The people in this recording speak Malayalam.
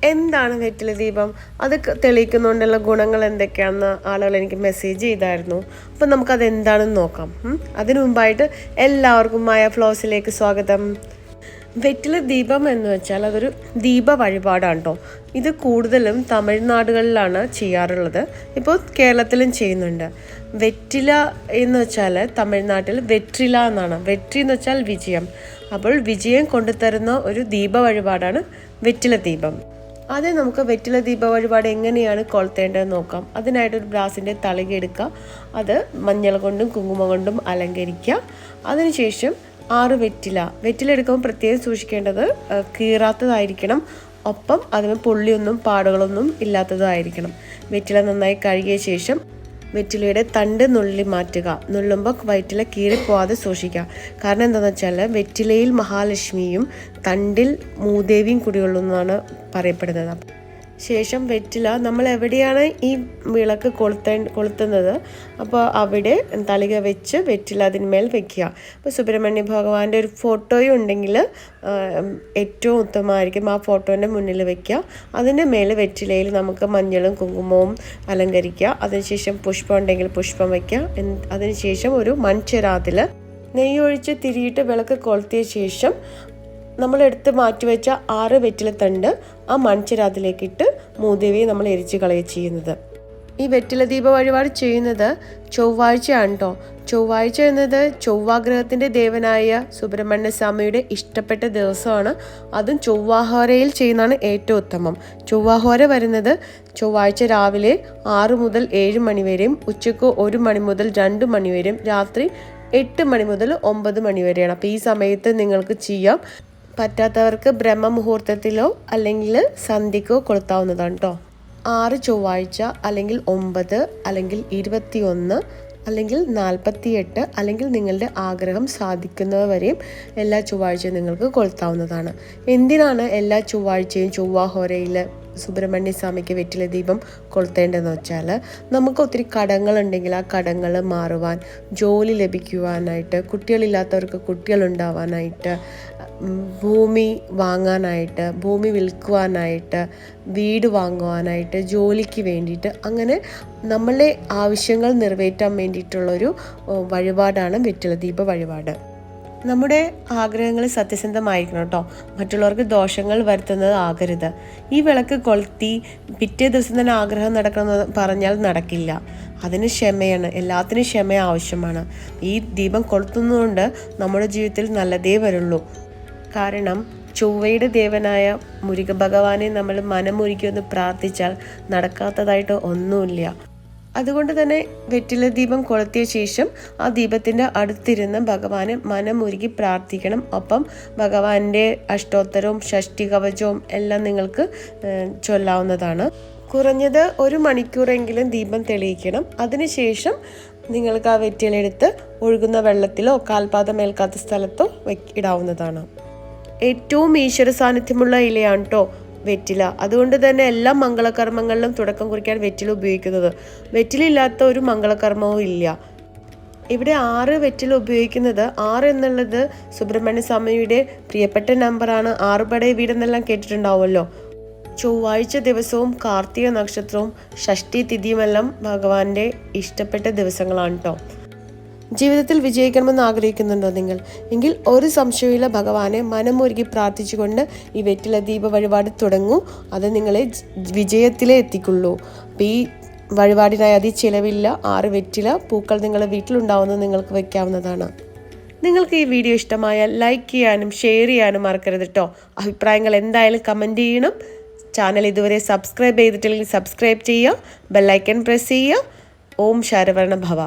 എന്താണ് വെറ്റില ദീപം, അത് തെളിയിക്കുന്നതുകൊണ്ടുള്ള ഗുണങ്ങൾ എന്തൊക്കെയാണെന്ന് ആളുകൾ എനിക്ക് മെസ്സേജ് ചെയ്തായിരുന്നു. അപ്പം നമുക്കത് എന്താണെന്ന് നോക്കാം. അതിനു മുമ്പായിട്ട് എല്ലാവർക്കും മായ ഫ്ലോസിലേക്ക് സ്വാഗതം. വെറ്റില ദീപം എന്ന് വെച്ചാൽ അതൊരു ദീപ വഴിപാടാണ് കേട്ടോ. ഇത് കൂടുതലും തമിഴ്നാടുകളിലാണ് ചെയ്യാറുള്ളത്. ഇപ്പോൾ കേരളത്തിലും ചെയ്യുന്നുണ്ട്. വെറ്റില എന്ന് വെച്ചാൽ തമിഴ്നാട്ടിൽ വെട്രില എന്നാണ്. വെട്രി എന്ന് വെച്ചാൽ വിജയം. അപ്പോൾ വിജയം കൊണ്ടുതരുന്ന ഒരു ദീപ വഴിപാടാണ് വെറ്റില ദീപം. ആദ്യം നമുക്ക് വെറ്റില ദീപ വഴിപാട് എങ്ങനെയാണ് കൊളുത്തേണ്ടതെന്ന് നോക്കാം. അതിനായിട്ടൊരു ബ്രാസിൻ്റെ തളിക എടുക്കുക. അത് മഞ്ഞൾ കൊണ്ടും കുങ്കുമം കൊണ്ടും അലങ്കരിക്കുക. അതിനുശേഷം 6 വെറ്റില എടുക്കുമ്പോൾ പ്രത്യേകം സൂക്ഷിക്കേണ്ടത് കീറാത്തതായിരിക്കണം. ഒപ്പം അതിന് പൊള്ളിയൊന്നും പാടുകളൊന്നും ഇല്ലാത്തതായിരിക്കണം. വെറ്റില നന്നായി കഴുകിയ ശേഷം വെറ്റിലയുടെ തണ്ട് നുള്ളി മാറ്റുക. നുള്ളുമ്പോൾ വെറ്റില കീറിപ്പോവാതെ സൂക്ഷിക്കുക. കാരണം എന്താണെന്ന് വെച്ചാൽ വെറ്റിലയിൽ മഹാലക്ഷ്മിയും തണ്ടിൽ മൂദേവിയും കുടികൊള്ളുന്നതാണ് പറയപ്പെടുന്നത്. ശേഷം വെറ്റില നമ്മൾ എവിടെയാണ് ഈ വിളക്ക് കൊളുത്തുന്നത് അപ്പോൾ അവിടെ തളിക വെച്ച് വെറ്റില അതിന്മേൽ വെക്കുക. അപ്പോൾ സുബ്രഹ്മണ്യ ഭഗവാന്റെ ഒരു ഫോട്ടോയും ഉണ്ടെങ്കിൽ ഏറ്റവും ഉത്തമമായിരിക്കും. ആ ഫോട്ടോൻ്റെ മുന്നിൽ വെക്കുക. അതിൻ്റെ മേലെ വെറ്റിലയിൽ നമുക്ക് മഞ്ഞളും കുങ്കുമവും അലങ്കരിക്കുക. അതിനുശേഷം പുഷ്പം ഉണ്ടെങ്കിൽ പുഷ്പം വയ്ക്കുക. അതിനുശേഷം ഒരു മൺചെരാതിൽ നെയ്യൊഴിച്ച് തിരിയിട്ട് വിളക്ക് കൊളുത്തിയ ശേഷം നമ്മളെടുത്ത് മാറ്റിവെച്ച 6 വെറ്റില തണ്ട് ആ മൺചെരാതിലേക്കിട്ട് മൂദേവിയെ നമ്മൾ എരിച്ച് കളയുക ചെയ്യുന്നത്. ഈ വെറ്റില ദീപ വഴിപാട് ചെയ്യുന്നത് ചൊവ്വാഴ്ചയാണ് കേട്ടോ. ചൊവ്വാഴ്ച എന്നത് ചൊവ്വാഗ്രഹത്തിൻ്റെ ദേവനായ സുബ്രഹ്മണ്യ സ്വാമിയുടെ ഇഷ്ടപ്പെട്ട ദിവസമാണ്. അതും ചൊവ്വാഹോരയിൽ ചെയ്യുന്നതാണ് ഏറ്റവും ഉത്തമം. ചൊവ്വാഹോര വരുന്നത് ചൊവ്വാഴ്ച രാവിലെ 6 മുതൽ 7 മണി വരെയും ഉച്ചയ്ക്ക് 1 മണി മുതൽ 2 മണി വരെയും രാത്രി 8 മണി മുതൽ 9 മണി വരെയാണ്. അപ്പോൾ ഈ സമയത്ത് നിങ്ങൾക്ക് ചെയ്യാം. പറ്റാത്തവർക്ക് ബ്രഹ്മമുഹൂർത്തത്തിലോ അല്ലെങ്കിൽ സന്ധ്യക്കോ കൊളുത്താവുന്നതാണ് കേട്ടോ. 6 ചൊവ്വാഴ്ച അല്ലെങ്കിൽ 9 അല്ലെങ്കിൽ 21 അല്ലെങ്കിൽ 48 അല്ലെങ്കിൽ നിങ്ങളുടെ ആഗ്രഹം സാധിക്കുന്നവരെയും എല്ലാ ചൊവ്വാഴ്ചയും നിങ്ങൾക്ക് കൊളുത്താവുന്നതാണ്. എന്തിനാണ് എല്ലാ ചൊവ്വാഴ്ചയും ചൊവ്വാഹോരയിൽ സുബ്രഹ്മണ്യ സ്വാമിക്ക് വെറ്റില ദീപം കൊളുത്തേണ്ടതെന്ന് വെച്ചാൽ നമുക്ക് ഒത്തിരി കടങ്ങളുണ്ടെങ്കിൽ ആ കടങ്ങൾ മാറുവാൻ, ജോലി ലഭിക്കുവാനായിട്ട്, കുട്ടികളില്ലാത്തവർക്ക് കുട്ടികളുണ്ടാവാനായിട്ട്, ഭൂമി വാങ്ങാനായിട്ട്, ഭൂമി വിൽക്കുവാനായിട്ട്, വീട് വാങ്ങുവാനായിട്ട്, ജോലിക്ക് വേണ്ടിയിട്ട്, അങ്ങനെ നമ്മളുടെ ആവശ്യങ്ങൾ നിറവേറ്റാൻ വേണ്ടിയിട്ടുള്ളൊരു വഴിപാടാണ് വെറ്റില ദീപ വഴിപാട്. നമ്മുടെ ആഗ്രഹങ്ങൾ സത്യസന്ധമായിരിക്കണം കേട്ടോ. മറ്റുള്ളവർക്ക് ദോഷങ്ങൾ വരുത്തുന്നത് ആകരുത്. ഈ വിളക്ക് കൊളുത്തി പിറ്റേ ദിവസം തന്നെ ആഗ്രഹം നടക്കണമെന്ന് പറഞ്ഞാൽ നടക്കില്ല. അതിന് ക്ഷമയാണ്, എല്ലാത്തിനും ക്ഷമ ആവശ്യമാണ്. ഈ ദീപം കൊളുത്തുന്നതുകൊണ്ട് നമ്മുടെ ജീവിതത്തിൽ നല്ലതേ വരുള്ളൂ. കാരണം ചൊവ്വയുടെ ദേവനായ മുരുക ഭഗവാനെ നമ്മൾ മനമുരുക്കി ഒന്ന് പ്രാർത്ഥിച്ചാൽ നടക്കാത്തതായിട്ട് ഒന്നുമില്ല. അതുകൊണ്ട് തന്നെ വെറ്റില ദീപം കൊളുത്തിയ ശേഷം ആ ദീപത്തിൻ്റെ അടുത്തിരുന്ന് ഭഗവാനെ മനമുരുകി പ്രാർത്ഥിക്കണം. ഒപ്പം ഭഗവാന്റെ അഷ്ടോത്തരവും ഷഷ്ടി കവചവും എല്ലാം നിങ്ങൾക്ക് ചൊല്ലാവുന്നതാണ്. കുറഞ്ഞത് 1 മണിക്കൂറെങ്കിലും ദീപം തെളിയിക്കണം. അതിനുശേഷം നിങ്ങൾക്ക് ആ വെറ്റിലെടുത്ത് ഒഴുകുന്ന വെള്ളത്തിലോ കാൽപാദം ഏൽക്കാത്ത സ്ഥലത്തോ ഇടാവുന്നതാണ്. ഏറ്റവും ഈശ്വര സാന്നിധ്യമുള്ള ഇലയാണ് കേട്ടോ വെറ്റില. അതുകൊണ്ട് തന്നെ എല്ലാ മംഗളകർമ്മങ്ങളിലും തുടക്കം കുറിക്കാൻ വെറ്റില ഉപയോഗിക്കുന്നത്. വെറ്റില ഇല്ലാത്ത ഒരു മംഗളകർമ്മവും ഇല്ല. ഇവിടെ 6 വെറ്റില ഉപയോഗിക്കുന്നത്. 6 എന്നുള്ളത് സുബ്രഹ്മണ്യ സ്വാമിയുടെ പ്രിയപ്പെട്ട നമ്പറാണ്. 6 പടേ വീടെന്നെല്ലാം കേട്ടിട്ടുണ്ടാവുമല്ലോ. ചൊവ്വാഴ്ച ദിവസവും കാർത്തിക നക്ഷത്രവും ഷഷ്ടി തിഥിയുമെല്ലാം ഭഗവാന്റെ ഇഷ്ടപ്പെട്ട ദിവസങ്ങളാണ് കേട്ടോ. ജീവിതത്തിൽ വിജയിക്കണമെന്ന് ആഗ്രഹിക്കുന്നുണ്ടോ നിങ്ങൾ? എങ്കിൽ ഒരു സംശയമില്ല, ഭഗവാനെ മനമൊരുക്കി പ്രാർത്ഥിച്ചുകൊണ്ട് ഈ വെറ്റില ദീപ വഴിപാട് തുടങ്ങൂ. അത് നിങ്ങളെ വിജയത്തിലേ എത്തിക്കുള്ളൂ. അപ്പോൾ ഈ വഴിപാടിനായി അതി ചിലവില്ല. 6 വെറ്റില പൂക്കൾ നിങ്ങളുടെ വീട്ടിലുണ്ടാവുന്നത് നിങ്ങൾക്ക് വയ്ക്കാവുന്നതാണ്. നിങ്ങൾക്ക് ഈ വീഡിയോ ഇഷ്ടമായാൽ ലൈക്ക് ചെയ്യാനും ഷെയർ ചെയ്യാനും മറക്കരുത് കേട്ടോ. അഭിപ്രായങ്ങൾ എന്തായാലും കമൻറ്റ് ചെയ്യണം. ചാനൽ ഇതുവരെ സബ്സ്ക്രൈബ് ചെയ്തിട്ടില്ലെങ്കിൽ സബ്സ്ക്രൈബ് ചെയ്യുക. ബെല്ലൈക്കൺ പ്രസ് ചെയ്യുക. ഓം ശരവണ ഭവ.